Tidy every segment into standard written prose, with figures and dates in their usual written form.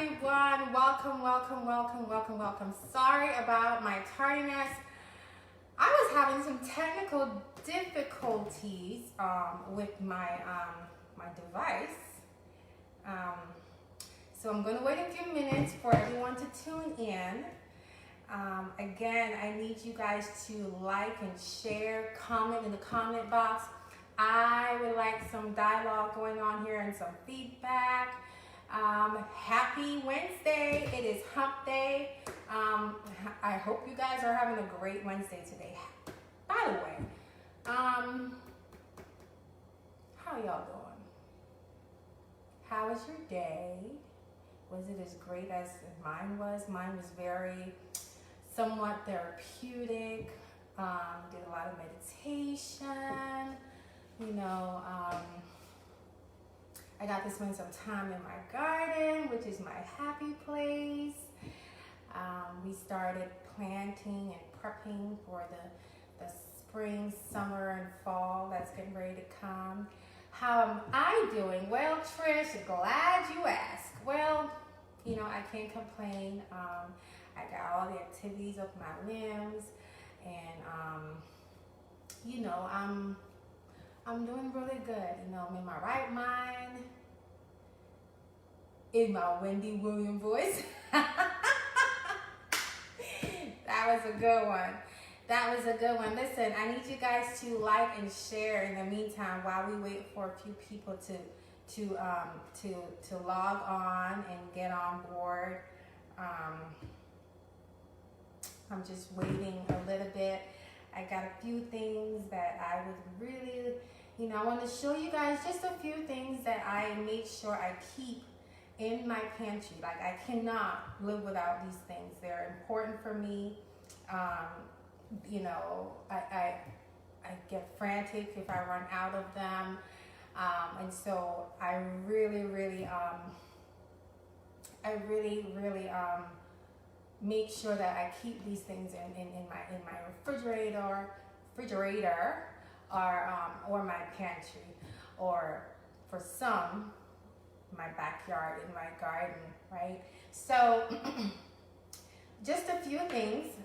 everyone. Welcome. Sorry about my tardiness. I was having some technical difficulties with my my device. So I'm going to wait a few minutes for everyone to tune in. Again, I need you guys to like and share, comment in the comment box. I would like some dialogue going on here and some feedback. Happy Wednesday. It is hump day. I hope you guys are having a great Wednesday today. By the way, how y'all doing? How was your day? Was it as great as mine was? Mine was very somewhat therapeutic. Did a lot of meditation. I got to spend some time in my garden, which is my happy place. We started planting and prepping for the spring, summer, and fall that's getting ready to come. How am I doing? Well, Trish, glad you asked. Well, I can't complain. I got all the activities of my limbs, and I'm doing really good. I'm in my right mind. In my Wendy Williams voice. That was a good one. Listen, I need you guys to like and share in the meantime while we wait for a few people to log on and get on board. I'm just waiting a little bit. I got a few things that I would really, I want to show you guys just a few things that I make sure I keep in my pantry. Like, I cannot live without these things. They're important for me. I get frantic if I run out of them. And so I really make sure that I keep these things in my refrigerator or my pantry, or for some, my backyard in my garden, right? So just a few things.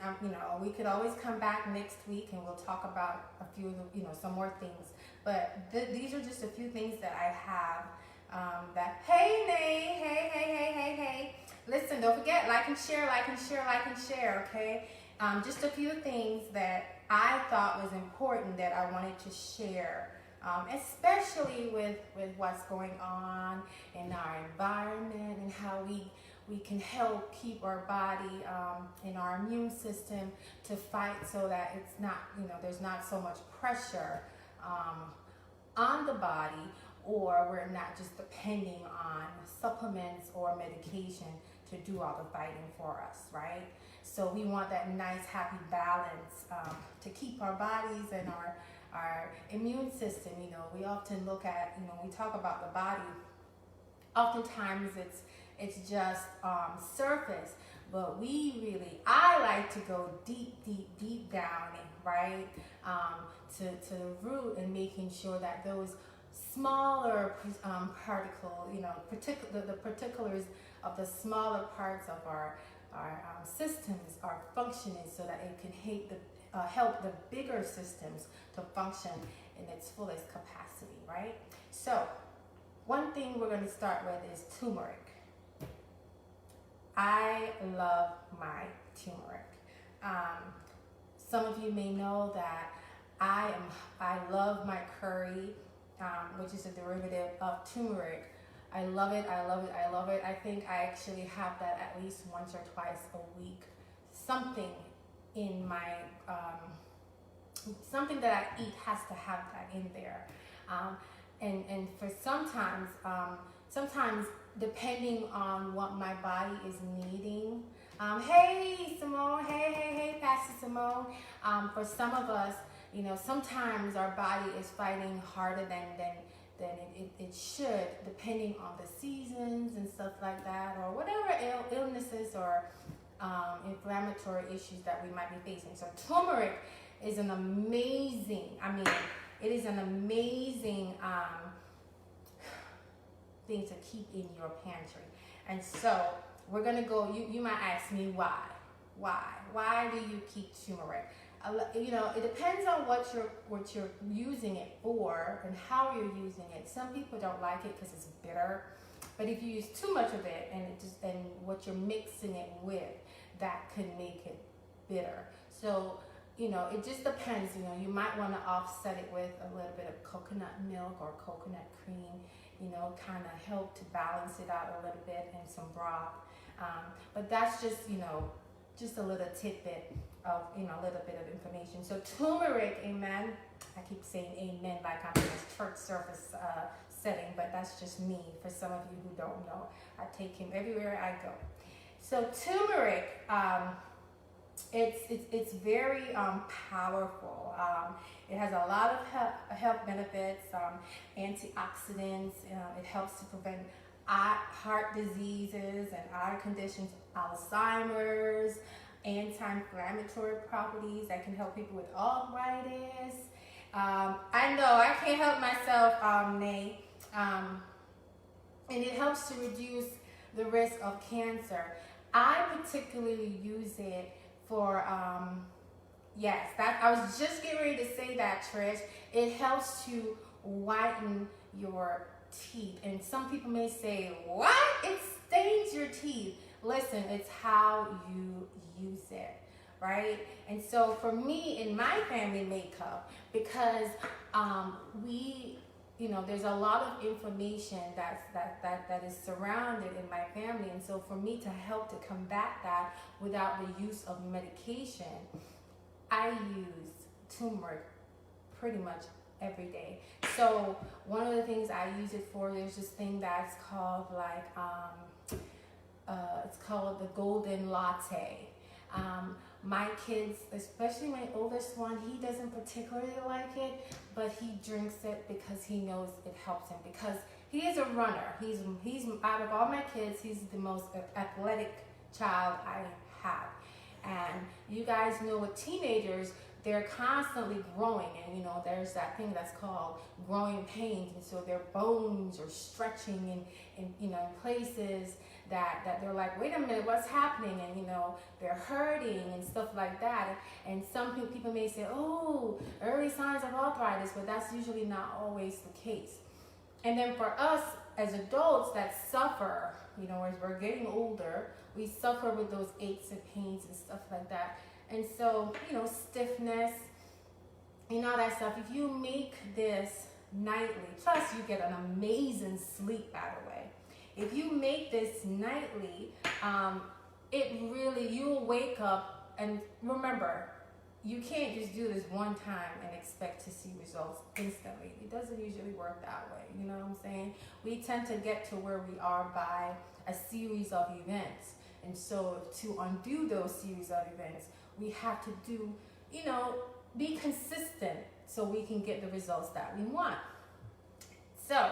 We could always come back next week and we'll talk about a few, some more things. But these are just a few things that I have. Hey, Nay, hey. Listen, don't forget, like and share, okay? Just a few things that I thought was important that I wanted to share, especially with what's going on in our environment and how we can help keep our body and our immune system to fight so that it's not, there's not so much pressure on the body, or we're not just depending on supplements or medication to do all the fighting for us, right? So we want that nice, happy balance to keep our bodies and our immune system. We often look at, when we talk about the body, oftentimes it's just surface, but I like to go deep down, right? To the root, and making sure that those smaller particle, the particulars of the smaller parts of our systems are functioning so that it can help the bigger systems to function in its fullest capacity, right? So one thing we're going to start with is turmeric. I love my turmeric. Some of you may know that I love my curry, which is a derivative of turmeric. I love it. I think I actually have that at least once or twice a week. Something in my, something that I eat has to have that in there. And for sometimes depending on what my body is needing. Hey, Simone. Hey, Pastor Simone. For some of us, sometimes our body is fighting harder than it should, depending on the seasons and stuff like that, or whatever illnesses or inflammatory issues that we might be facing. So turmeric is an amazing, thing to keep in your pantry. And so we're gonna go. You might ask me why. Why do you keep turmeric? You know, it depends on what you're using it for and how you're using it. Some people don't like it because it's bitter, but if you use too much of it and what you're mixing it with, that could make it bitter. So, you know, it just depends. You know, you might want to offset it with a little bit of coconut milk or coconut cream. You know, kind of help to balance it out a little bit, and some broth. But that's just, you know, just a little tidbit of, you know, a little bit of information. So turmeric, amen. I keep saying amen like I'm in a church service setting, but that's just me. For some of you who don't know, I take him everywhere I go. So turmeric, it's very powerful. It has a lot of health benefits, antioxidants. It helps to prevent heart diseases and eye conditions, Alzheimer's, anti-inflammatory properties that can help people with arthritis. I know I can't help myself, Nay. And it helps to reduce the risk of cancer. I particularly use it for, yes, I was just getting ready to say that, Trish. It helps to whiten your teeth. And some people may say, what? It stains your teeth. Listen, it's how you use it, right? And so for me, in my family makeup, because we, you know, there's a lot of information that is surrounded in my family. And so for me to help to combat that without the use of medication, I use turmeric pretty much every day. So one of the things I use it for, there's this thing that's called like, it's called the Golden Latte. My kids, especially my oldest one, he doesn't particularly like it, but he drinks it because he knows it helps him, because he is a runner. He's out of all my kids, he's the most athletic child I have. And you guys know with teenagers, they're constantly growing, and you know, there's that thing that's called growing pains, and so their bones are stretching in you know, places that they're like, wait a minute, what's happening? And you know, they're hurting and stuff like that. And some people may say, oh, early signs of arthritis, but that's usually not always the case. And then for us as adults that suffer, you know, as we're getting older, we suffer with those aches and pains and stuff like that. And so, you know, stiffness and all that stuff. If you make this nightly, plus you get an amazing sleep, by the way. If you make this nightly, it really, you'll wake up, and remember, you can't just do this one time and expect to see results instantly. It doesn't usually work that way, you know what I'm saying? We tend to get to where we are by a series of events. And so to undo those series of events, we have to do, you know, be consistent so we can get the results that we want. So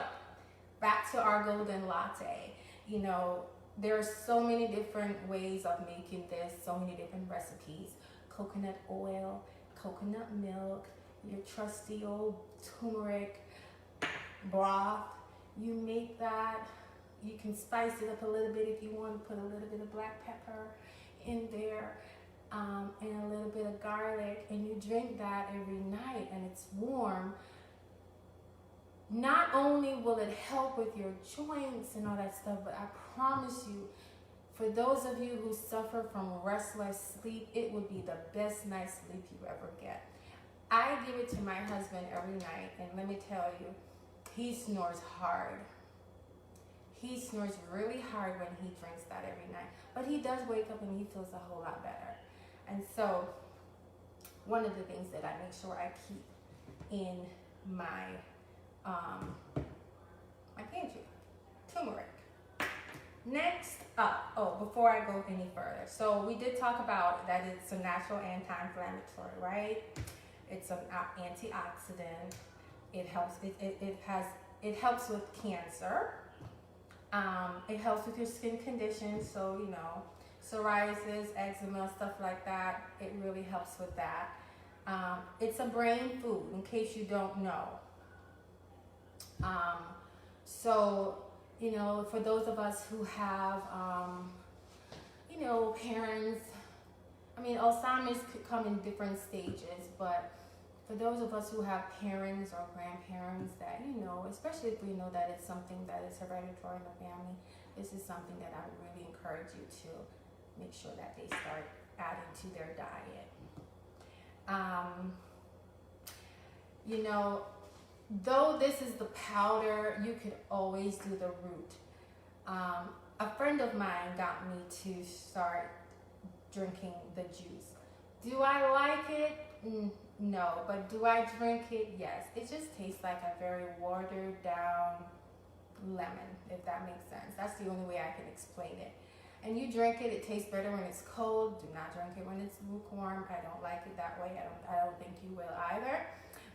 back to our Golden Latte. You know, there are so many different ways of making this, so many different recipes. Coconut oil, coconut milk, your trusty old turmeric broth. You make that. You can spice it up a little bit if you want to put a little bit of black pepper in there, and a little bit of garlic, and you drink that every night, and it's warm. Not only will it help with your joints and all that stuff, but I promise you, for those of you who suffer from restless sleep, it would be the best night's sleep you ever get. I give it to my husband every night, and let me tell you, he snores hard. He snores really hard when he drinks that every night. But he does wake up and he feels a whole lot better. And so, one of the things that I make sure I keep in my my pantry, turmeric. Next up, before I go any further, so we did talk about that it's a natural anti-inflammatory, right? It's an antioxidant. It helps. It helps with cancer. It helps with your skin conditions, so you know, psoriasis, eczema, stuff like that. It really helps with that. It's a brain food, in case you don't know. So, you know, for those of us who have you know, parents, I mean, Alzheimer's could come in different stages, but for those of us who have parents or grandparents that, you know, especially if we know that it's something that is hereditary in the family, this is something that I would really encourage you to make sure that they start adding to their diet. You know, though this is the powder, you could always do the root. A friend of mine got me to start drinking the juice. Do I like it? No. But do I drink it? Yes. It just tastes like a very watered down lemon, if that makes sense. That's the only way I can explain it. And you drink it, it tastes better when it's cold. Do not drink it when it's lukewarm. I don't like it that way. I don't think you will either.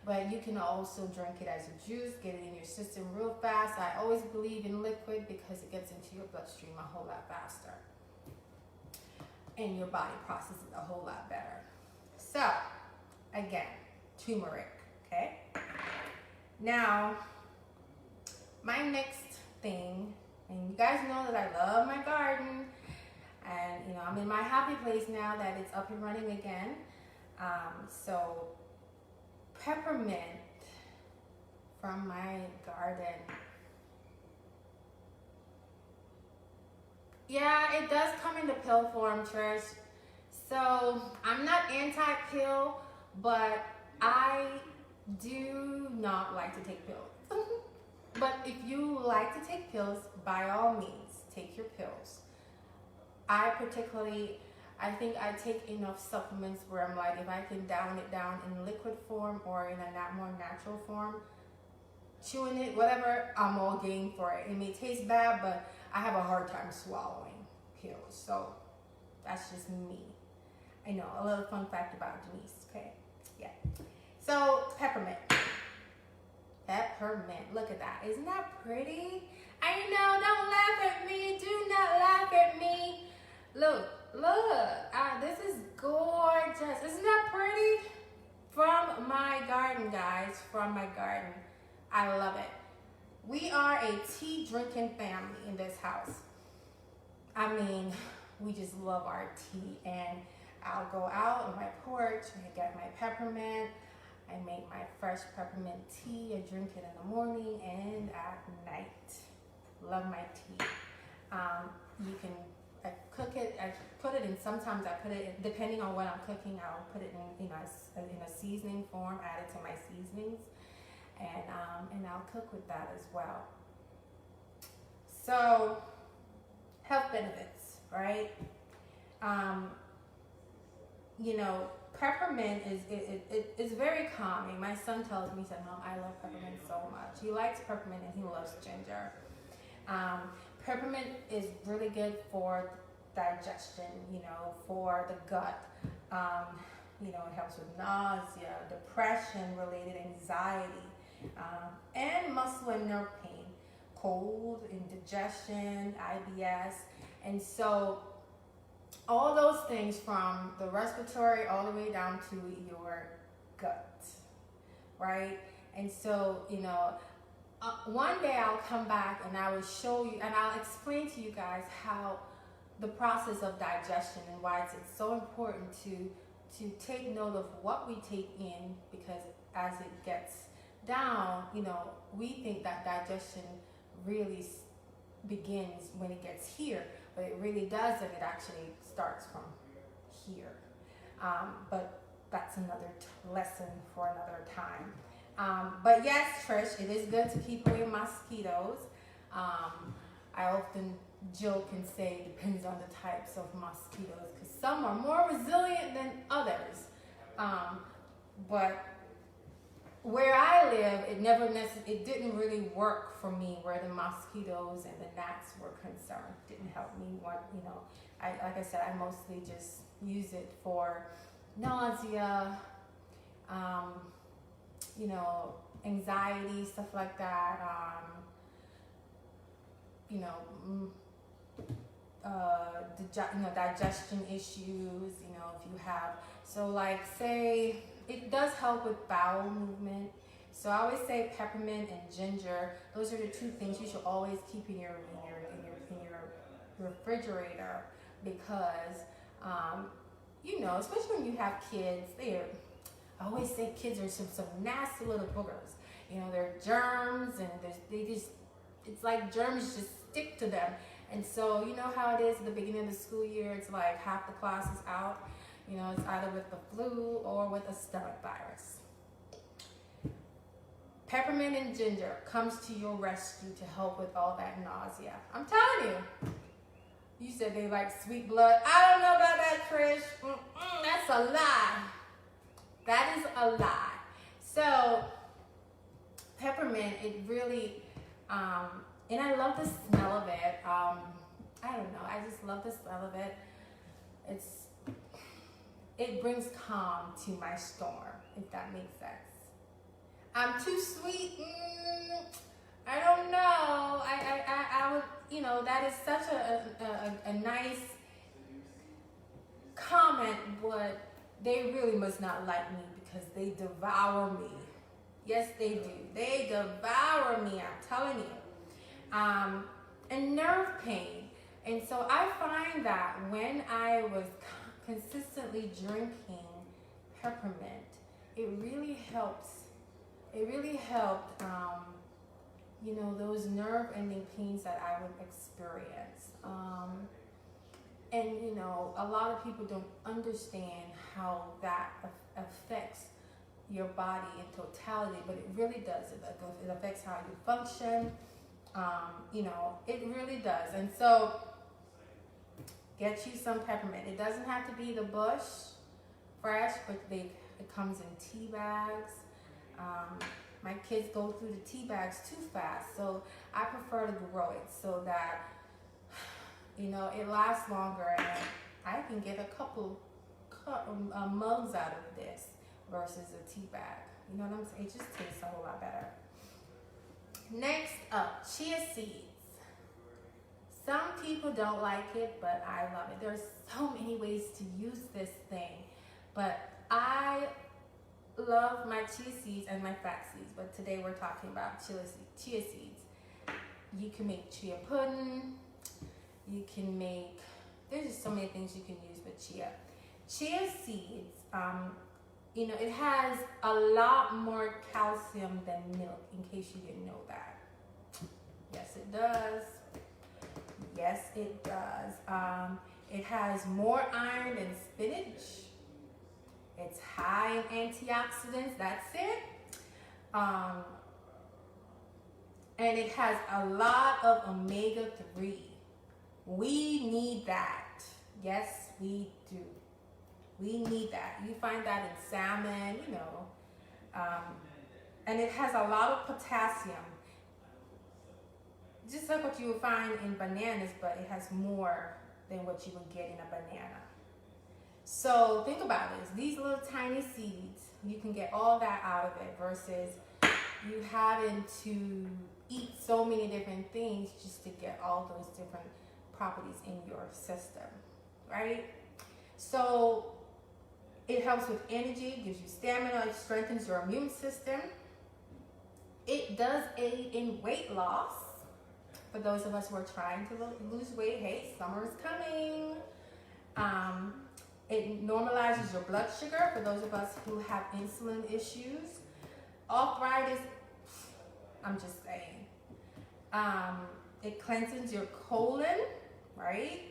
But you can also drink it as a juice, get it in your system real fast. I always believe in liquid because it gets into your bloodstream a whole lot faster. And your body processes it a whole lot better. So, again, turmeric, okay? Now, my next thing, and you guys know that I love my garden, and you know, I'm in my happy place now that it's up and running again. So peppermint from my garden. Yeah, it does come in the pill form, Trish. So I'm not anti-pill, but I do not like to take pills. But if you like to take pills, by all means, take your pills. I think I take enough supplements where I'm like, if I can down it down in liquid form or in a more natural form, chewing it, whatever, I'm all game for it. It may taste bad, but I have a hard time swallowing pills. So that's just me. I know, a little fun fact about Denise, okay? Yeah. So peppermint. Peppermint, look at that. Isn't that pretty? I know, don't laugh at me. Do not laugh at me. Look, this is gorgeous. Isn't that pretty? From my garden, guys, from my garden. I love it. We are a tea drinking family in this house. I mean, we just love our tea, and I'll go out on my porch and get my peppermint. I make my fresh peppermint tea. I drink it in the morning and at night. Love my tea. I cook it. I put it in. Sometimes I put it in, depending on what I'm cooking. I'll put it in a seasoning form. Add it to my seasonings, and I'll cook with that as well. So, health benefits, right? You know, peppermint is very calming. My son tells me, he said, "Mom, I love peppermint so much." He likes peppermint and he loves ginger. Peppermint is really good for digestion, you know, for the gut. You know, it helps with nausea, depression-related anxiety, and muscle and nerve pain, cold, indigestion, IBS. And so all those things from the respiratory all the way down to your gut, right? And so, you know, one day I'll come back and I will show you and I'll explain to you guys how the process of digestion and why it's so important to take note of what we take in, because as it gets down, you know, we think that digestion really begins when it gets here, but it really doesn't. It actually starts from here. But that's another lesson for another time. But yes, Trish, it is good to keep away mosquitoes. I often joke and say it depends on the types of mosquitoes, because some are more resilient than others. But where I live, it didn't really work for me where the mosquitoes and the gnats were concerned. It didn't help me. You know, like I said, I mostly just use it for nausea, you know, anxiety, stuff like that. You know, digestion issues. You know, if you have, so like say it does help with bowel movement. So I always say peppermint and ginger. Those are the two things you should always keep in your refrigerator because, you know, especially when you have kids, I always say kids are some nasty little boogers. You know, they're germs, and it's like germs just stick to them. And so, you know how it is at the beginning of the school year, it's like half the class is out. You know, it's either with the flu or with a stomach virus. Peppermint and ginger comes to your rescue to help with all that nausea. I'm telling you. You said they like sweet blood. I don't know about that, Trish. That's a lie. That is a lie. So, peppermint, it really, and I love the smell of it. I don't know. I just love the smell of it. It brings calm to my storm, if that makes sense. I'm too sweet. I don't know. I would, you know, that is such a nice comment, but they really must not like me because they devour me. Yes, they do. They devour me, I'm telling you. And nerve pain. And so I find that when I was consistently drinking peppermint, it really helps. It really helped, you know, those nerve-ending pains that I would experience. And, you know, a lot of people don't understand how that affects your body in totality, but it really does. It affects how you function. You know, it really does. And so, get you some peppermint. It doesn't have to be the bush fresh, but it comes in tea bags. My kids go through the tea bags too fast, so I prefer to grow it so that, you know, it lasts longer and I can get a couple mugs out of this versus a tea bag. You know what I'm saying? It just tastes a whole lot better. Next up, chia seeds. Some people don't like it, but I love it. There's so many ways to use this thing, but I love my chia seeds and my flax seeds, but today we're talking about chia seeds. You can make chia pudding. You can make, there's just so many things you can use with chia. Chia seeds, you know, it has a lot more calcium than milk, in case you didn't know that. Yes, it does. Yes, it does. It has more iron than spinach. It's high in antioxidants, that's it. And it has a lot of omega-3. We need that. Yes, we do. We need that. You find that in salmon, you know. And it has a lot of potassium. Just like what you would find in bananas, but it has more than what you would get in a banana. So think about this. These little tiny seeds, you can get all that out of it versus you having to eat so many different things just to get all those different properties in your system, right? So it helps with energy, gives you stamina, it strengthens your immune system. It does aid in weight loss. For those of us who are trying to lose weight, hey, summer is coming. It normalizes your blood sugar for those of us who have insulin issues. Arthritis, I'm just saying. It cleanses your colon, right?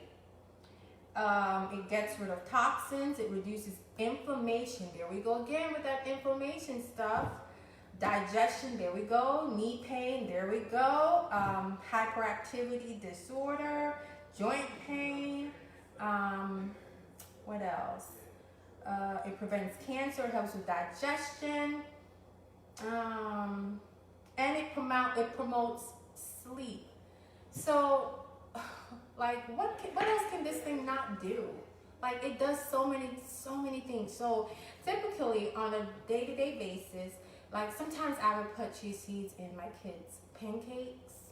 It gets rid of toxins. It reduces inflammation. There we go again with that inflammation stuff. Digestion, there we go. Knee pain, there we go. Hyperactivity disorder, joint pain. What else? It prevents cancer, helps with digestion. And it promotes sleep. So, like, what else can this thing not do? Like, it does so many things. So, typically on a day-to-day basis, like sometimes I would put chia seeds in my kids' pancakes,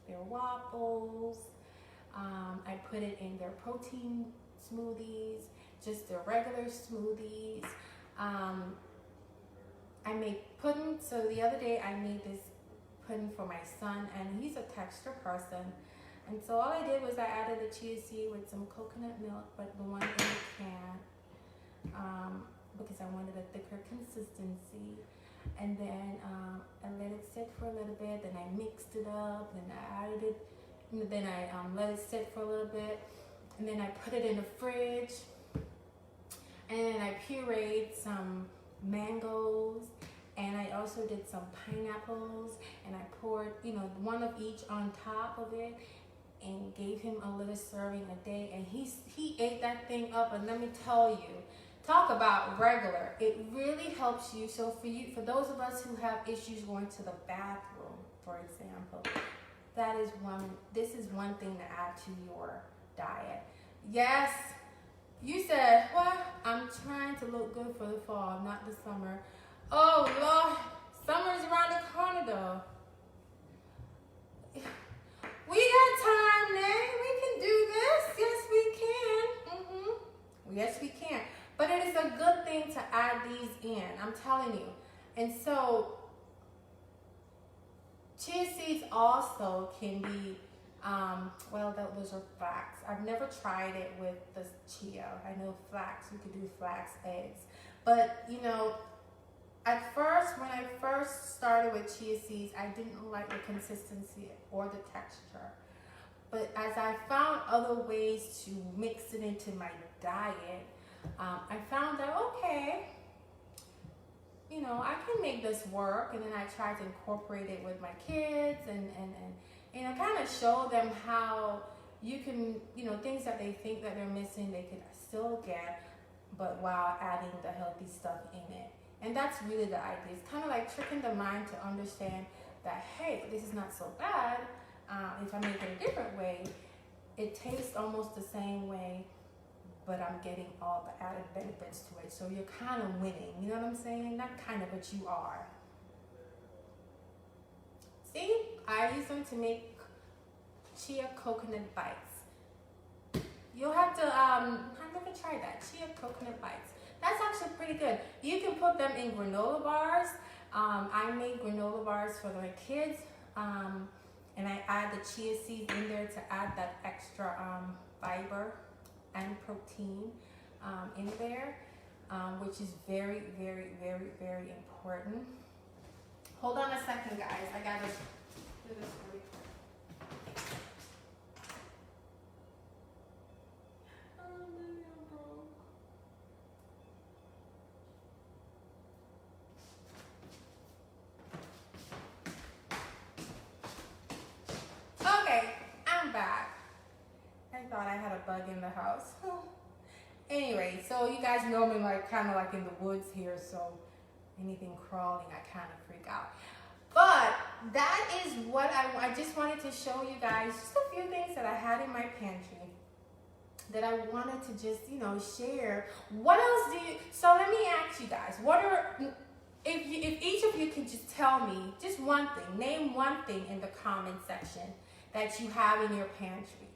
their waffles. I put it in their protein smoothies, just their regular smoothies. I make pudding. So the other day I made this pudding for my son, and he's a texture person. And so all I did was I added the chia seed with some coconut milk, but the one in the can, because I wanted a thicker consistency. And then I let it sit for a little bit, then I mixed it up, then I added it, then I let it sit for a little bit, and then I put it in the fridge, and then I pureed some mangoes, and I also did some pineapples, and I poured, one of each on top of it, and gave him a little serving a day, and he ate that thing up. And let me tell you, talk about regular. It really helps you. So for those of us who have issues going to the bathroom, for example, this is one thing to add to your diet. Yes, you said, well, I'm trying to look good for the fall, not the summer. Oh Lord, summer's around the corner though. We got time, Nay. We can do this. Yes, we can. Yes, we can. But it is a good thing to add these in. I'm telling you. And so, chia seeds also can be, those are flax. I've never tried it with the chia. I know flax, you could do flax eggs. But, at first, when I first started with chia seeds, I didn't like the consistency or the texture. But as I found other ways to mix it into my diet, I found that, okay, I can make this work. And then I tried to incorporate it with my kids and kind of show them how you can, things that they think that they're missing, they can still get, but while adding the healthy stuff in it. And that's really the idea. It's kind of like tricking the mind to understand that, hey, this is not so bad. If I make it a different way, it tastes almost the same way, but I'm getting all the added benefits to it. So you're kind of winning. You know what I'm saying? Not kind of, but you are. See? I use them to make chia coconut bites. You'll have to, I've never tried that. Chia coconut bites. That's actually pretty good. You can put them in granola bars. I made granola bars for my kids, and I add the chia seeds in there to add that extra fiber and protein in there, which is very, very, very, very important. Hold on a second, guys. I gotta do this really quick. Thought I had a bug in the house. Anyway, so you guys know me kind of like in the woods here, so anything crawling, I kind of freak out. But that is what I just wanted to show you guys, just a few things that I had in my pantry that I wanted to just, share. What else so let me ask you guys, if each of you can just tell me just one thing, name one thing in the comment section that you have in your pantry.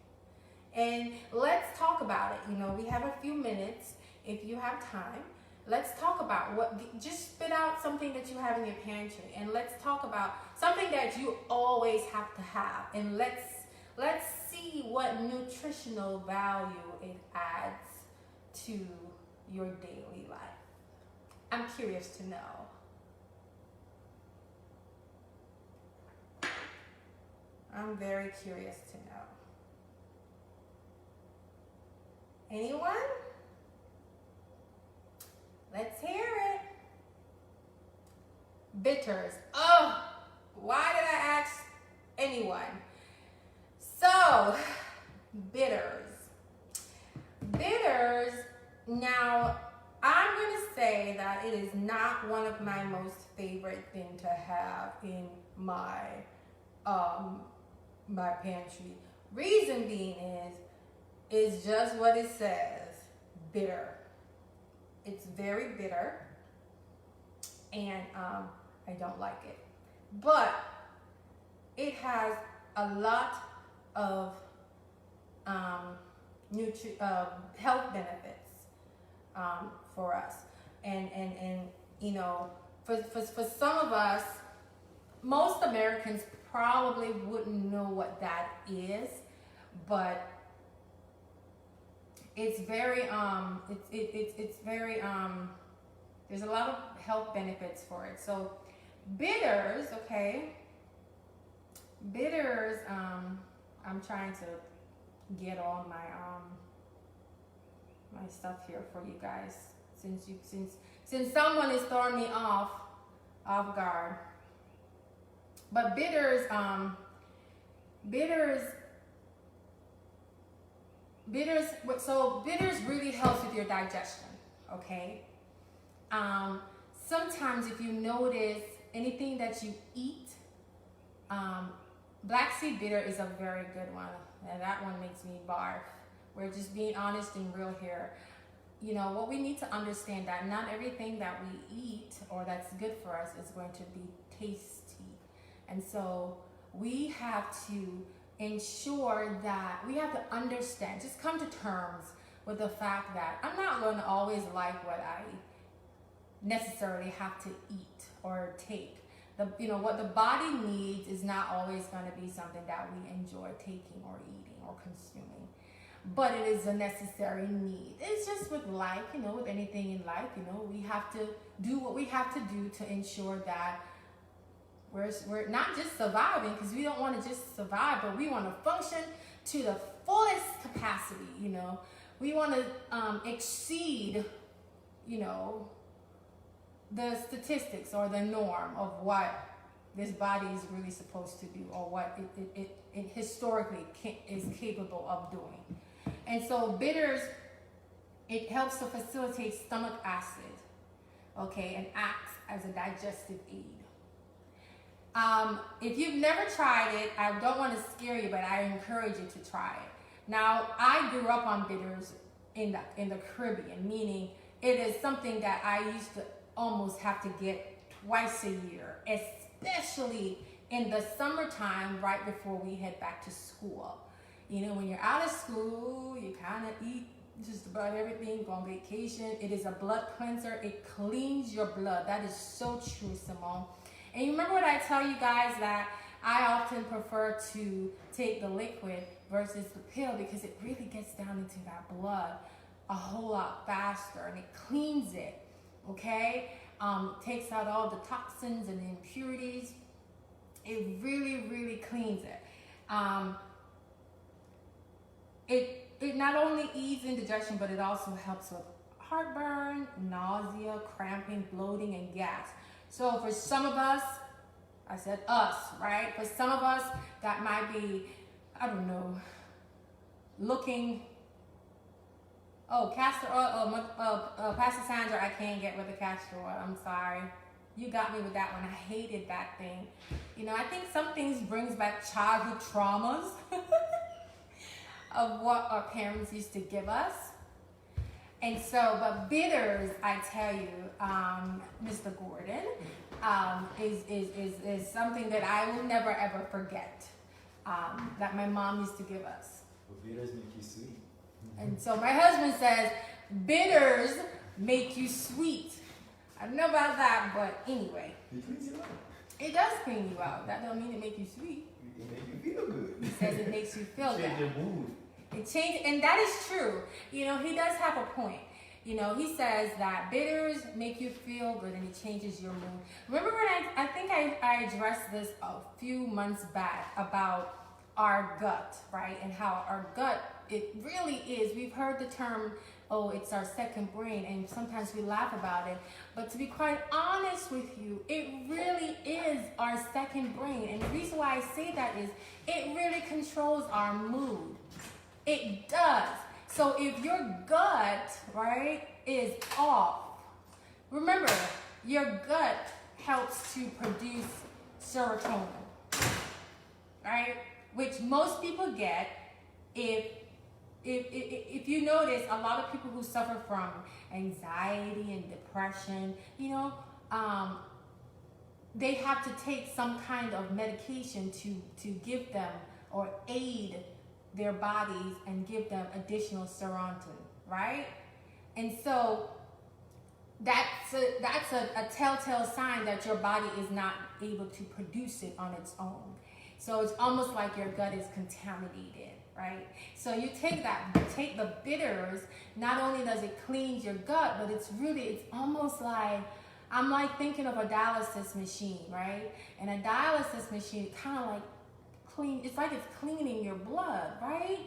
And let's talk about it. We have a few minutes. If you have time, let's talk about just spit out something that you have in your pantry, and let's talk about something that you always have to have. And let's see what nutritional value it adds to your daily life. I'm curious to know. I'm very curious to know. Anyone? Let's hear it. Bitters. Oh, why did I ask anyone? So, bitters. Bitters, now, I'm going to say that it is not one of my most favorite things to have in my my pantry. Reason being is just what it says, bitter. It's very bitter, and I don't like it. But it has a lot of health benefits for us, and for some of us, most Americans probably wouldn't know what that is. but it's very it's very there's a lot of health benefits for it. So bitters, okay, bitters, I'm trying to get all my my stuff here for you guys, since someone is throwing me off guard. But bitters so bitters really helps with your digestion, okay? Sometimes if you notice anything that you eat, black seed bitter is a very good one, and that one makes me barf. We're just being honest and real here. You know, what we need to understand that not everything that we eat or that's good for us is going to be tasty. And so we have to ensure that we have to understand, just come to terms with the fact that I'm not going to always like what I necessarily have to eat or take. What the body needs is not always going to be something that we enjoy taking or eating or consuming, but it is a necessary need. It's just with life, with anything in life, we have to do what we have to do to ensure that we're not just surviving, because we don't want to just survive, but we want to function to the fullest capacity. We want to exceed, the statistics or the norm of what this body is really supposed to do, or what it historically is capable of doing. And so bitters, it helps to facilitate stomach acid, okay, and acts as a digestive aid. If you've never tried it, I don't want to scare you, but I encourage you to try it. Now, I grew up on bitters in the Caribbean, meaning it is something that I used to almost have to get twice a year, especially in the summertime right before we head back to school. When you're out of school, you kind of eat just about everything, go on vacation. It is a blood cleanser. It cleans your blood. That is so true, Simone. And you remember what I tell you guys, that I often prefer to take the liquid versus the pill, because it really gets down into that blood a whole lot faster, and it cleans it, okay? Takes out all the toxins and the impurities. It really, really cleans it. It not only aids indigestion, but it also helps with heartburn, nausea, cramping, bloating, and gas. So for some of us, I said us, right? For some of us, that might be, I don't know, castor oil, Pastor Sandra, I can't get rid of castor oil, I'm sorry. You got me with that one. I hated that thing. I think some things brings back childhood traumas of what our parents used to give us. And so, but bitters, I tell you, Mr. Gordon, is something that I will never ever forget, that my mom used to give us. Well, bitters make you sweet. And so my husband says, bitters make you sweet. I don't know about that, but anyway. It cleans you out. It does clean you out. That don't mean it make you sweet. It makes you feel good. He says it makes you feel good. Change your mood. It changes, and that is true. He does have a point. He says that bitters make you feel good and it changes your mood. Remember when I think I addressed this a few months back about our gut, right? And how our gut, it really is. We've heard the term, oh, it's our second brain, and sometimes we laugh about it. But to be quite honest with you, it really is our second brain. And the reason why I say that is it really controls our mood. It does. So if your gut, right, is off, remember, your gut helps to produce serotonin, right? Which most people get. If you notice, a lot of people who suffer from anxiety and depression, they have to take some kind of medication to give them or aid their bodies and give them additional serotonin, right? And so that's a telltale sign that your body is not able to produce it on its own. So it's almost like your gut is contaminated, right? So you take the bitters, not only does it cleanse your gut, but it's almost like, I'm like thinking of a dialysis machine, right? And a dialysis machine kind of like it's like it's cleaning your blood, right?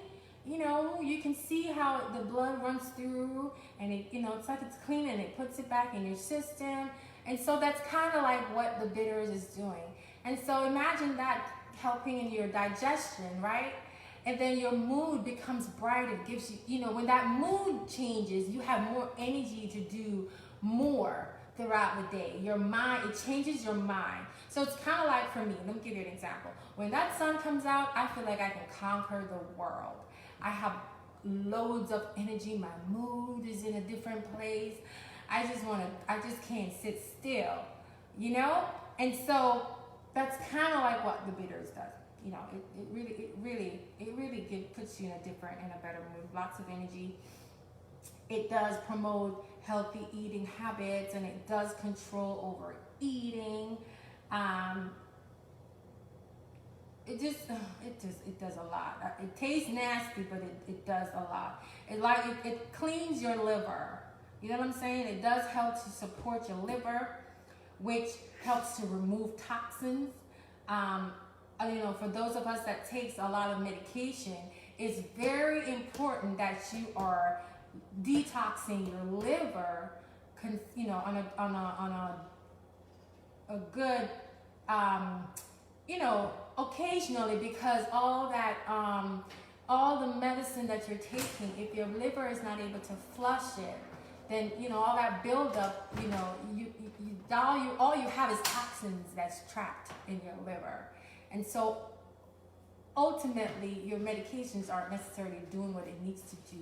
You know, you can see how the blood runs through, and it, you know, it's like it's cleaning, it puts it back in your system. And so that's kind of like what the bitters is doing. And so imagine that helping in your digestion, right? And then your mood becomes brighter. It gives you, you know, when that mood changes, you have more energy to do more throughout the day. Your mind, it changes your mind. So it's kind of like, for me, let me give you an example. When that sun comes out, I feel like I can conquer the world. I have loads of energy. My mood is in a different place. I just can't sit still, you know? And so that's kind of like what the bitters does. You know, it really puts you in a better mood, lots of energy. It does promote healthy eating habits, and it does control overeating. It does a lot. It tastes nasty, but it does a lot. It cleans your liver. You know what I'm saying? It does help to support your liver, which helps to remove toxins. You know, for those of us that takes a lot of medication, it's very important that you are detoxing your liver, you know, on a good, you know, occasionally, because all the medicine that you're taking, if your liver is not able to flush it, then, you know, all that buildup, you know, all you have is toxins that's trapped in your liver. And so ultimately your medications aren't necessarily doing what it needs to do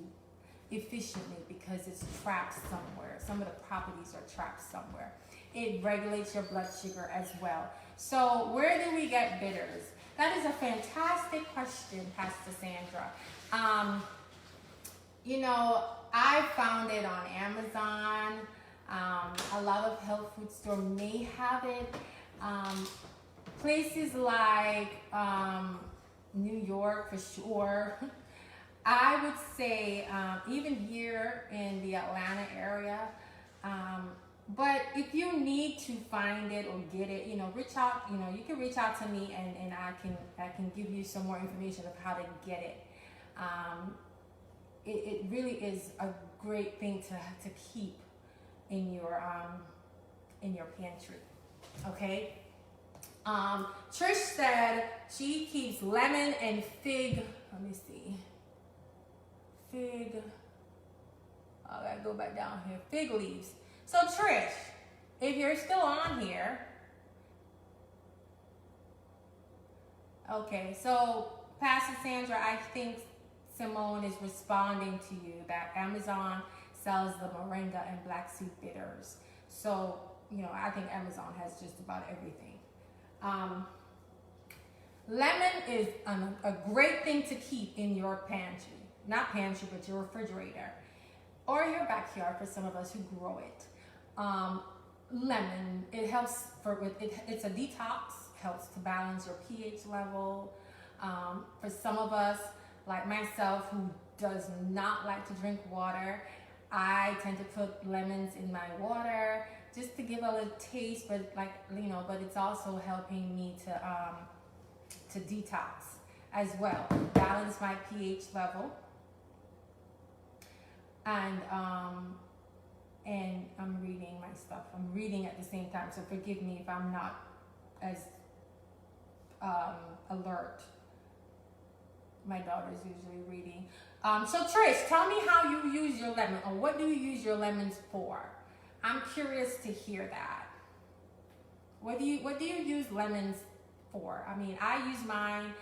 efficiently, because it's trapped somewhere. Some of the properties are trapped somewhere. It regulates your blood sugar as well. So where do we get bitters? That is a fantastic question, Pastor Sandra. You know, I found it on Amazon. A lot of health food stores may have it. Places like New York, for sure. I would say even here in the Atlanta area. But if you need to find it or get it, you know, reach out. You know, you can reach out to me, and I can give you some more information of how to get it. It really is a great thing to keep in your pantry. Okay. Trish said she keeps lemon and fig. Let me see. Fig. I gotta go back down here. Fig leaves. So Trish, if you're still on here, okay. So Pastor Sandra, I think Simone is responding to you that Amazon sells the moringa and black seed bitters. So, you know, I think Amazon has just about everything. Lemon is a great thing to keep in your pantry. Not pantry, but your refrigerator. Or your backyard for some of us who grow it. Lemon, it helps it's a detox, helps to balance your pH level. For some of us, like myself, who does not like to drink water, I tend to put lemons in my water just to give a little taste, but but it's also helping me to detox as well, balance my pH level. And I'm reading my stuff. I'm reading at the same time, so forgive me if I'm not as alert. My daughter's usually reading. So Trish, tell me how you use your lemon, or what do you use your lemons for? I'm curious to hear that. What do you use lemons for? I mean, I use mine,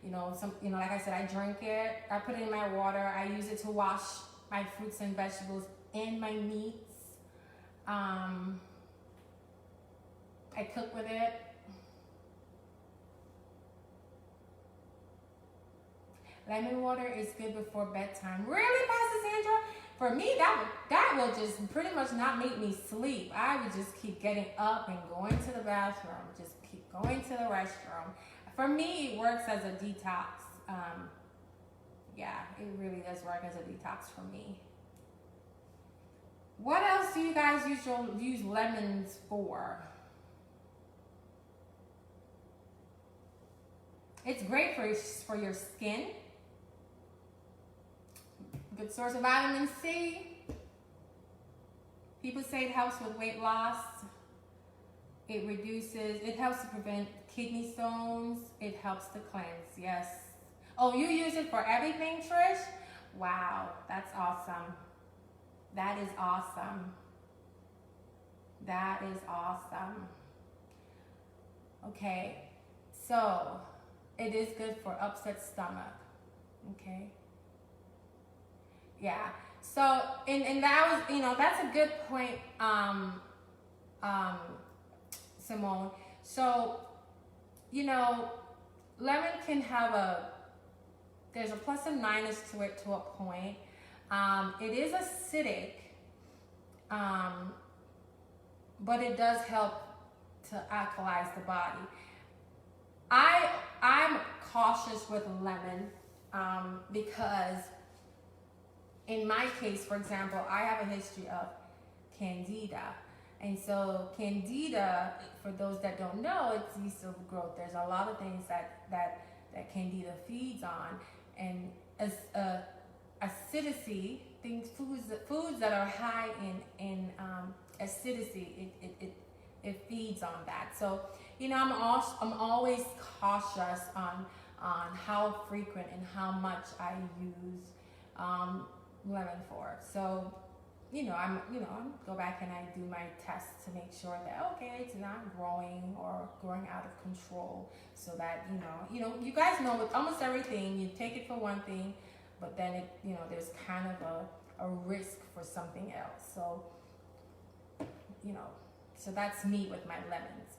like I said, I drink it, I put it in my water, I use it to wash my fruits and vegetables and my meats. I cook with it. Lemon water is good before bedtime. Really, Pastor Sandra? For me, that will just pretty much not make me sleep. I would just keep getting up and going to the bathroom. Just keep going to the restroom. For me, it works as a detox. it really does work as a detox for me. What else do you guys use lemons for? It's great for your skin. Good source of vitamin C. People say it helps with weight loss. It helps to prevent kidney stones. It helps to cleanse, yes. Oh, you use it for everything, Trish? Wow, that's awesome. That is awesome. That is awesome. Okay, so it is good for upset stomach, okay? Yeah, so, and that was, that's a good point, Simone. So, lemon can have there's a plus and minus to it to a point. It is acidic, but it does help to alkalize the body. I'm cautious with lemon because in my case, for example, I have a history of candida. And so candida, for those that don't know, it's yeast overgrowth. There's a lot of things that candida feeds on. And as acidity, foods that are high in acidity, it feeds on that. So, I'm always cautious on how frequent and how much I use lemon for. So, I'm go back and I do my tests to make sure that, okay, it's not growing or growing out of control, so that, you guys know with almost everything, you take it for one thing, but then it, there's kind of a risk for something else. So, so that's me with my lemons.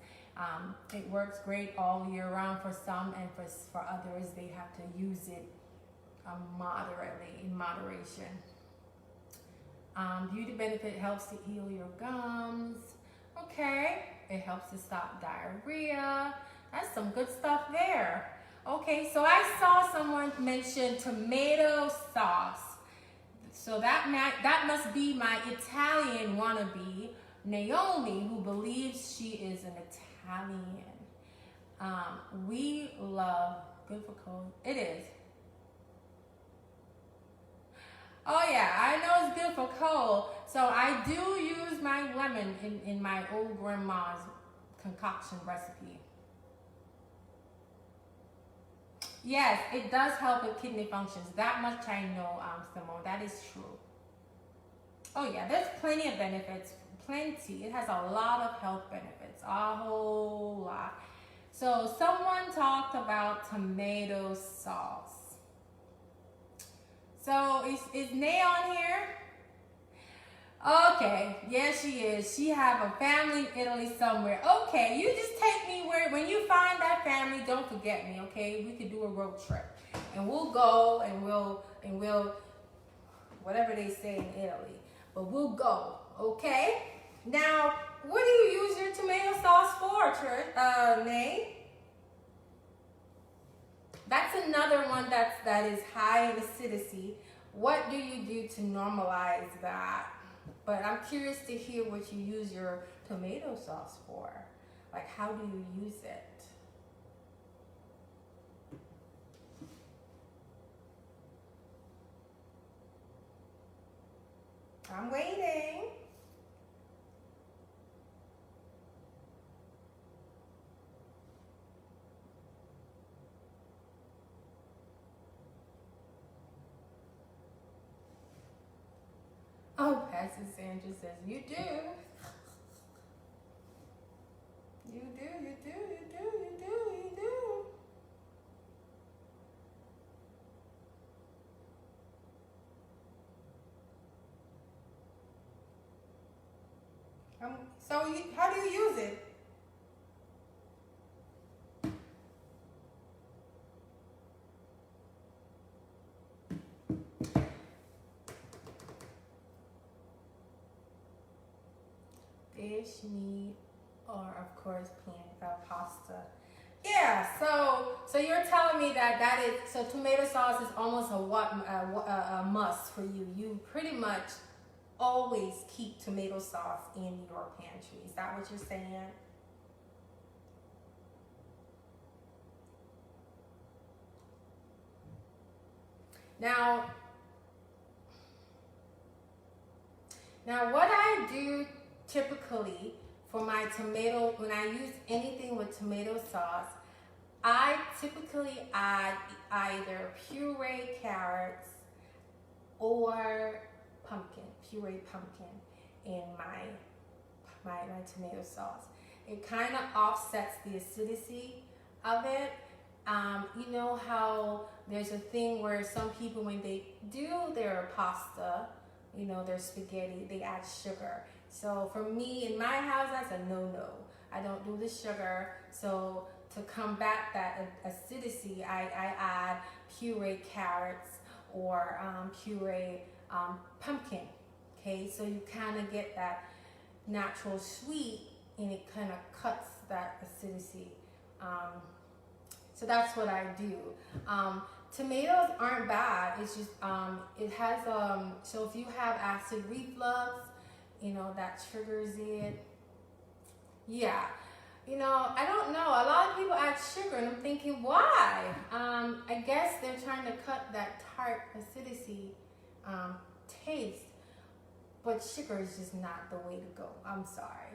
It works great all year round for some, and for others, they have to use it moderately, in moderation. Beauty benefit helps to heal your gums. Okay, it helps to stop diarrhea. That's some good stuff there. Okay, so I saw someone mention tomato sauce. So that must be my Italian wannabe, Naomi, who believes she is an Italian. We love good for cold. It is. Oh yeah, I know it's good for cold. So I do use my lemon in my old grandma's concoction recipe. Yes, it does help with kidney functions. That much I know, Simone. That is true. Oh yeah, there's plenty of benefits. Plenty. It has a lot of health benefits. A whole lot. So someone talked about tomato sauce. So is Nay on here? Okay, yes she is. She have a family in Italy somewhere. Okay, you just take me when you find that family, don't forget me, okay? We could do a road trip. And we'll go and we'll whatever they say in Italy. But we'll go, okay? Now, what do you use your tomato sauce for, Nay? That's another one that is high in acidity. What do you do to normalize that? But I'm curious to hear what you use your tomato sauce for. Like, how do you use it? I'm waiting. Oh, Pastor Sandra says, you do. You do, you do, you do, you do, you do. How do you use it? Fish, meat, or of course pasta. Yeah, so you're telling me that is so tomato sauce is almost a must for you. You pretty much always keep tomato sauce in your pantry. Is that what you're saying? Now, what I do typically for my tomato, when I use anything with tomato sauce, I typically add either pureed carrots or pureed pumpkin in my tomato sauce. It kind of offsets the acidity of it. You know how there's a thing where some people, when they do their pasta, you know, their spaghetti, they add sugar. So for me, in my house, that's a no-no. I don't do the sugar. So to combat that acidity, I add pureed carrots or pureed pumpkin. Okay, so you kind of get that natural sweet, and it kind of cuts that acidity. So that's what I do. Tomatoes aren't bad. It's just it has so if you have acid reflux, you know, that triggers it. Yeah, you know, I don't know. A lot of people add sugar, and I'm thinking, why? I guess they're trying to cut that tart acidity taste, but sugar is just not the way to go. I'm sorry.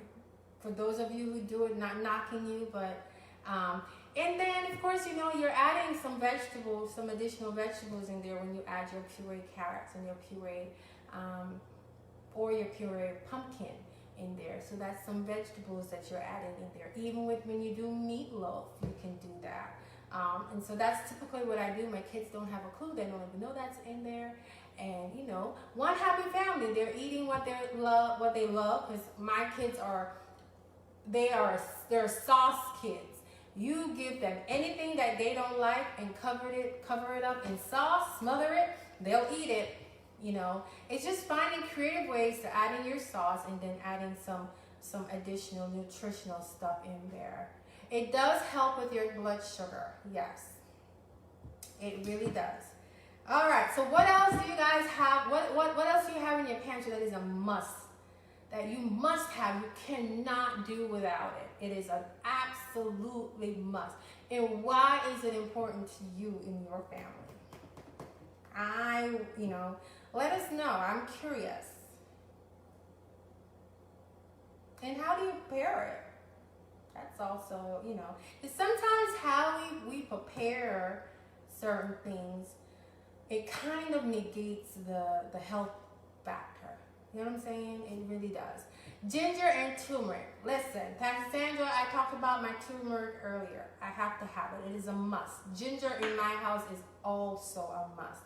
For those of you who do it, not knocking you, but and then of course, you know, you're adding some vegetables, some additional vegetables in there when you add your pureed carrots and your pureed or your pureed pumpkin in there. So that's some vegetables that you're adding in there. Even with when you do meatloaf, you can do that. And so that's typically what I do. My kids don't have a clue. They don't even know that's in there. And you know, one happy family. They're eating what they love, because my kids they're sauce kids. You give them anything that they don't like and cover it up in sauce, smother it, they'll eat it. You know, it's just finding creative ways to add in your sauce and then adding some additional nutritional stuff in there. It does help with your blood sugar. Yes, it really does. All right, so what else do you guys have? What else do you have in your pantry that is a must? That you must have, you cannot do without it. It is an absolutely must. And why is it important to you in your family? Let us know. I'm curious. And how do you prepare it? That's also, you know, because sometimes how we prepare certain things, it kind of negates the health factor. You know what I'm saying? It really does. Ginger and turmeric. Listen, Pastor Sandra, I talked about my turmeric earlier. I have to have it. It is a must. Ginger in my house is also a must.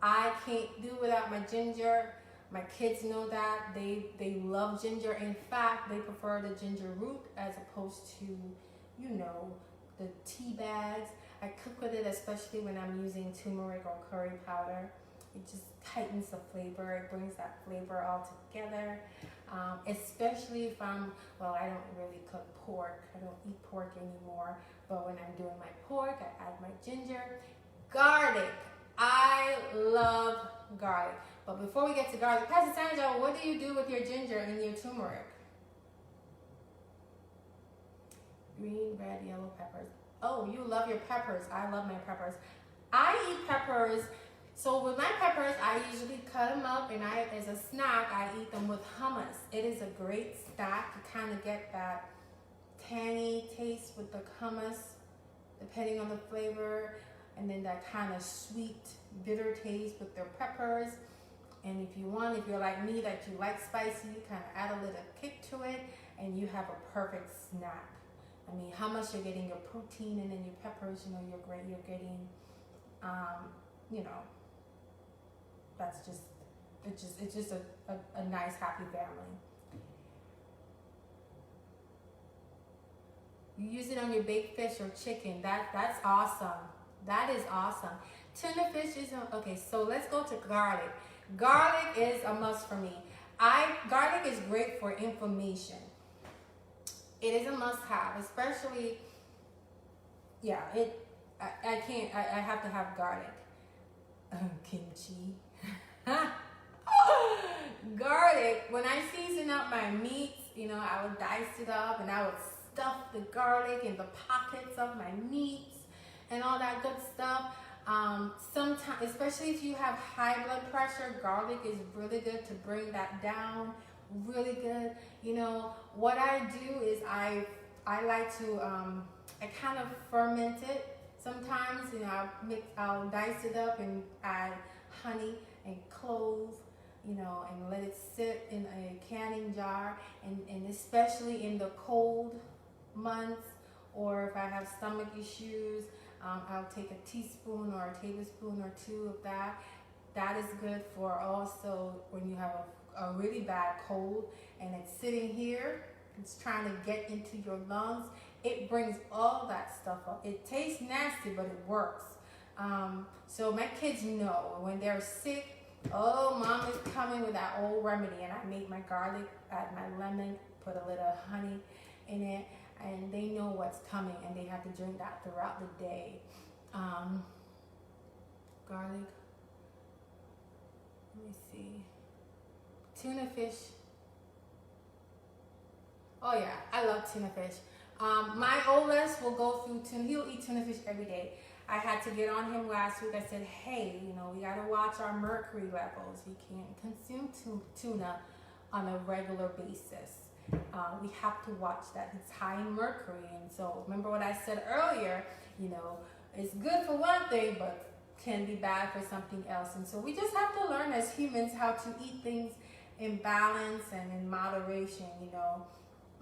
I can't do without my ginger. My kids know that. They love ginger. In fact, they prefer the ginger root as opposed to, you know, the tea bags. I cook with it, especially when I'm using turmeric or curry powder. It just tightens the flavor. It brings that flavor all together. Especially if I don't really cook pork. I don't eat pork anymore. But when I'm doing my pork, I add my ginger. Garlic. I love garlic. But before we get to garlic, Pastor Sandra, what do you do with your ginger and your turmeric? Green, red, yellow peppers. Oh, you love your peppers. I love my peppers. I eat peppers. So with my peppers, I usually cut them up, and as a snack, I eat them with hummus. It is a great snack. You kind of get that tangy taste with the hummus, depending on the flavor, and then that kind of sweet, bitter taste with their peppers. And if you're like me, that you like spicy, you kind of add a little kick to it, and you have a perfect snack. I mean, hummus, you're getting your protein, and then your peppers, you know, you're getting, you know, it's just a nice, happy family. You use it on your baked fish or chicken. That's awesome. That is awesome. Tuna fish is okay. So let's go to garlic. Garlic is a must for me. Garlic is great for inflammation. It is a must-have, especially yeah, I can't, I have to have garlic. Kimchi. Garlic, when I season up my meats, you know, I would dice it up and I would stuff the garlic in the pockets of my meats and all that good stuff. Sometimes, especially if you have high blood pressure, garlic is really good to bring that down. Really good. You know, what I do is I like to, I kind of ferment it. Sometimes, you know, I'll dice it up and add honey and clove, you know, and let it sit in a canning jar. And especially in the cold months, or if I have stomach issues, I'll take a teaspoon or a tablespoon or two of that. That is good for also when you have a really bad cold and it's sitting here, it's trying to get into your lungs. It brings all that stuff up. It tastes nasty, but it works. So my kids know when they're sick, oh, mom is coming with that old remedy. And I make my garlic, add my lemon, put a little honey in it, and they know what's coming, and they have to drink that throughout the day. Garlic. Let me see. Tuna fish. Oh yeah, I love tuna fish. My oldest will go through tuna. He'll eat tuna fish every day. I had to get on him last week. I said, hey, you know, we got to watch our mercury levels. You can't consume tuna on a regular basis. We have to watch that. It's high in mercury. And so remember what I said earlier, you know, it's good for one thing, but can be bad for something else. And so we just have to learn as humans how to eat things in balance and in moderation. You know,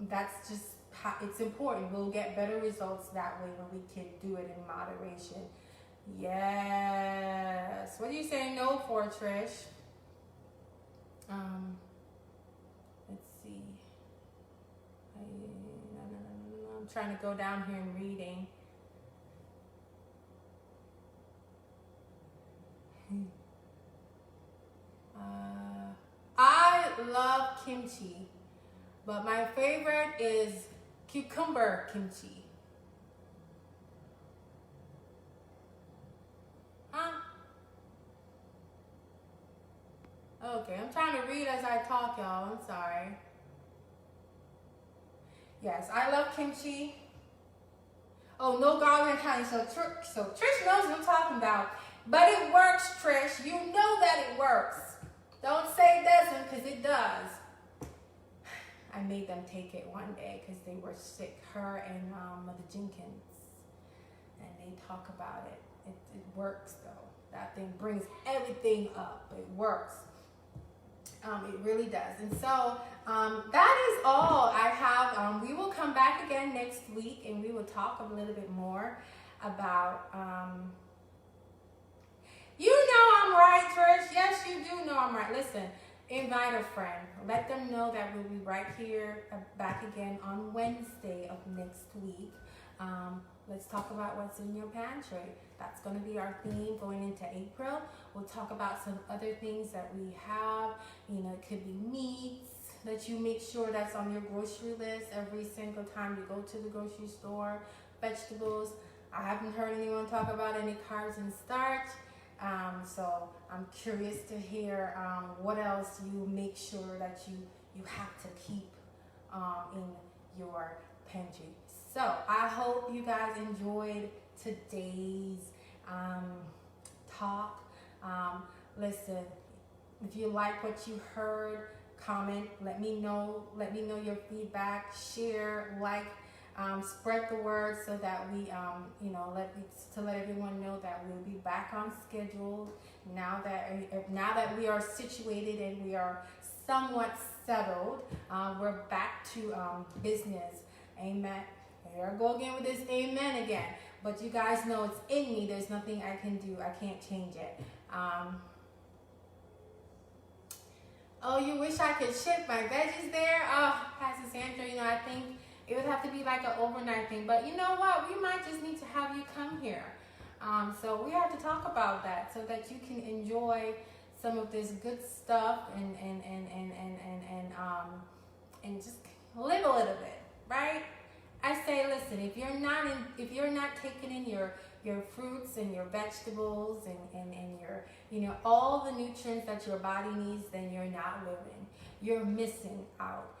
that's just how it's important. We'll get better results that way when we can do it in moderation. Yes. What are you saying no for, Trish? Let's see. No. I'm trying to go down here and reading. I love kimchi, but my favorite is cucumber kimchi. Huh? Okay, I'm trying to read as I talk, y'all. I'm sorry. Yes, I love kimchi. Oh, no garlic and honey. So Trish knows what I'm talking about. But it works, Trish. You know that it works. Don't say it doesn't, because it does. I made them take it one day because they were sick, her and Mother Jenkins. And they talk about it. It works, though. That thing brings everything up. It works. It really does. And so that is all I have. We will come back again next week, and we will talk a little bit more about... You know I'm right, Trish. Yes, you do know I'm right. Listen, invite a friend. Let them know that we'll be right here back again on Wednesday of next week. Let's talk about what's in your pantry. That's going to be our theme going into April. We'll talk about some other things that we have. You know, it could be meats that you make sure that's on your grocery list every single time you go to the grocery store. Vegetables. I haven't heard anyone talk about any carbs and starch. So I'm curious to hear what else you make sure that you have to keep in your pantry. So I hope you guys enjoyed today's talk. Listen, if you like what you heard, comment. Let me know your feedback. Share, like. Spread the word so that we, let everyone know that we'll be back on schedule now that we are situated and we are somewhat settled. We're back to business. Amen. Here I go again with this amen again. But you guys know it's in me. There's nothing I can do. I can't change it. Oh, you wish I could ship my veggies there? Oh, Pastor Sandra, I think it would have to be like an overnight thing. But you know what? We might just need to have you come here. So we have to talk about that so that you can enjoy some of this good stuff and just live a little bit, right? I say, listen, if you're not taking in your fruits and your vegetables and your, all the nutrients that your body needs, then you're not living. You're missing out.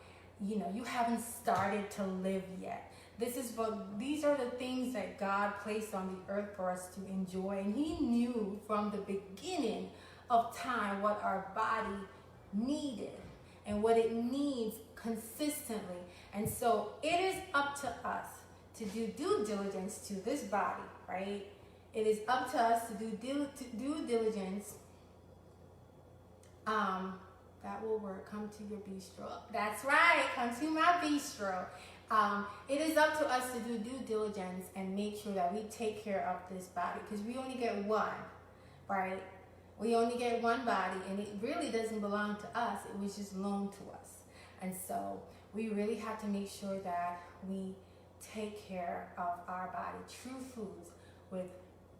You haven't started to live yet. These are the things that God placed on the earth for us to enjoy. And He knew from the beginning of time what our body needed and what it needs consistently. And so it is up to us to do due diligence to this body, right? It is up to us to do due diligence. That will work. Come to your bistro. That's right. Come to my bistro. It is up to us to do due diligence and make sure that we take care of this body, because we only get one, right? We only get one body, and it really doesn't belong to us. It was just loaned to us. And so we really have to make sure that we take care of our body. True foods with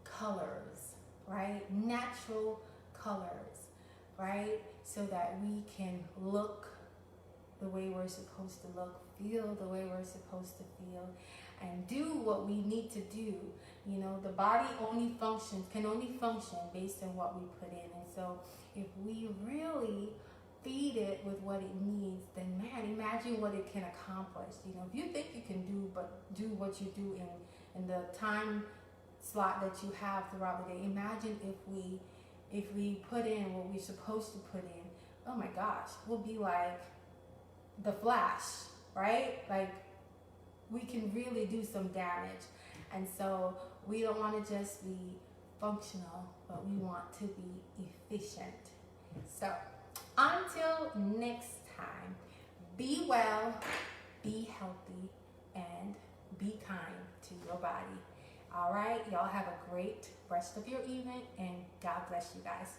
colors, right? Natural colors, right? So that we can look the way we're supposed to look, feel the way we're supposed to feel, and do what we need to do. The body can only function based on what we put in. And so if we really feed it with what it needs, then man, imagine what it can accomplish. If you think you can do what you do in the time slot that you have throughout the day, imagine if we put in what we're supposed to put in. Oh my gosh, we'll be like the Flash, right? Like, we can really do some damage. And so we don't want to just be functional, but we want to be efficient. So until next time, be well, be healthy, and be kind to your body. All right, y'all have a great rest of your evening, and God bless you guys.